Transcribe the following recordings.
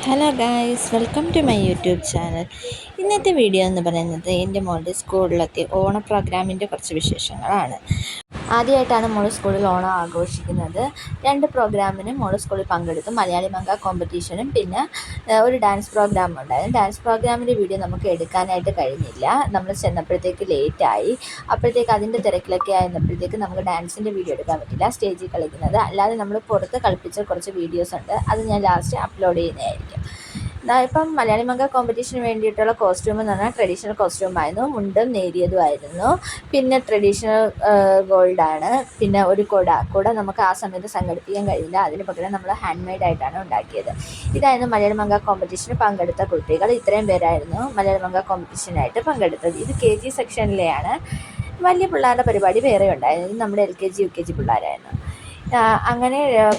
Hello guys, welcome to my YouTube channel. ഇന്നത്തെ video എന്ന് പറയുന്നത് എൻ്റെ മോളുടെ സ്കൂളിലത്തെ ഓണ പ്രോഗ്രാമിൻ്റെ കുറച്ച് വിശേഷങ്ങളാണ്. ആദ്യമായിട്ടാണ് മോൾ സ്കൂളിൽ ഓണം ആഘോഷിക്കുന്നത്. 2 പ്രോഗ്രാമിനും മോൾ സ്കൂളിൽ പങ്കെടുത്തു. മലയാളി മംഗ കോമ്പറ്റീഷനും പിന്നെ ഒരു ഡാൻസ് പ്രോഗ്രാമും ഉണ്ടായിരുന്നു. ഡാൻസ് പ്രോഗ്രാമിൻ്റെ വീഡിയോ നമുക്ക് എടുക്കാനായിട്ട് കഴിഞ്ഞില്ല. നമ്മൾ ചെന്നപ്പോഴത്തേക്ക് ലേറ്റായി. അപ്പോഴത്തേക്ക് അതിൻ്റെ തിരക്കിലൊക്കെ ആയിരുന്നപ്പോഴത്തേക്ക് നമുക്ക് ഡാൻസിൻ്റെ വീഡിയോ എടുക്കാൻ പറ്റില്ല, സ്റ്റേജിൽ കളിക്കുന്നത്. അല്ലാതെ നമ്മൾ പുറത്ത് കളിപ്പിച്ച കുറച്ച് വീഡിയോസ് ഉണ്ട്, അത് ഞാൻ ലാസ്റ്റ് അപ്ലോഡ് ചെയ്യുന്നതായിരിക്കും. ഇപ്പം മലയാളി മംഗ കോമ്പറ്റീഷന് വേണ്ടിയിട്ടുള്ള കോസ്റ്റ്യൂം എന്ന് പറഞ്ഞാൽ ട്രഡീഷണൽ കോസ്റ്റ്യൂമായിരുന്നു. മുണ്ടും നേരിയതുമായിരുന്നു. പിന്നെ ട്രഡീഷണൽ ഗോൾഡാണ്. പിന്നെ ഒരു കുട നമുക്ക് ആ സമയത്ത് സംഘടിപ്പിക്കാൻ കഴിയില്ല. അതിന് പകരം നമ്മൾ ഹാൻഡ് മെയ്ഡായിട്ടാണ് ഉണ്ടാക്കിയത്. ഇതായിരുന്നു മലയാളി മംഗ കോമ്പറ്റീഷന് പങ്കെടുത്ത കുട്ടികൾ. ഇത്രയും പേരായിരുന്നു മലയാളി മംഗ കോമ്പറ്റീഷനായിട്ട് പങ്കെടുത്തത്. ഇത് KG സെക്ഷനിലെയാണ്. വലിയ പിള്ളേരുടെ പരിപാടി വേറെ ഉണ്ടായിരുന്നു. ഇത് നമ്മുടെ LKG UKG പിള്ളേരായിരുന്നു. അങ്ങനെ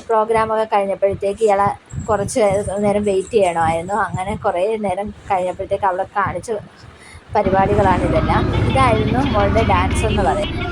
പ്രോഗ്രാമൊക്കെ കഴിഞ്ഞപ്പോഴത്തേക്ക് ഇയാളെ കുറച്ച് നേരം വെയിറ്റ് ചെയ്യണമായിരുന്നു. അങ്ങനെ കുറേ നേരം കഴിഞ്ഞപ്പോഴത്തേക്ക് അവിടെ കാണിച്ച പരിപാടികളാണിതെല്ലാം. ഇതായിരുന്നു മോളുടെ ഡാൻസ് എന്ന് പറയുന്നത്.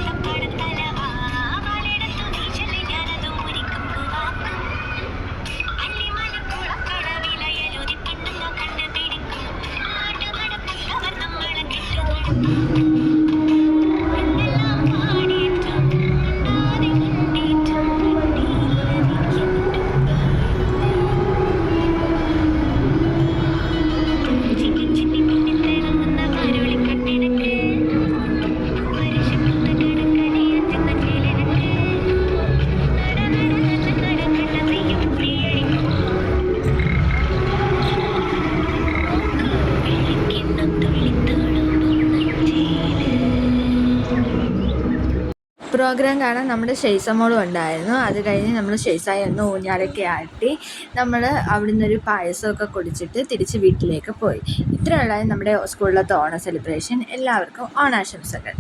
പ്രോഗ്രാം കാണാൻ നമ്മുടെ ഷെയ്സമോളും ഉണ്ടായിരുന്നു. അത് കഴിഞ്ഞ് നമ്മൾ ഷെയ്സായി ഒന്ന് ഊഞ്ഞാലൊക്കെ ആട്ടി നമ്മൾ അവിടെ നിന്നൊരു പായസമൊക്കെ കുടിച്ചിട്ട് തിരിച്ച് വീട്ടിലേക്ക് പോയി. ഇത്രയുള്ളതായിരുന്നു നമ്മുടെ സ്കൂളിലത്തെ ഓണ സെലിബ്രേഷൻ. എല്ലാവർക്കും ഓണാശംസകൾ.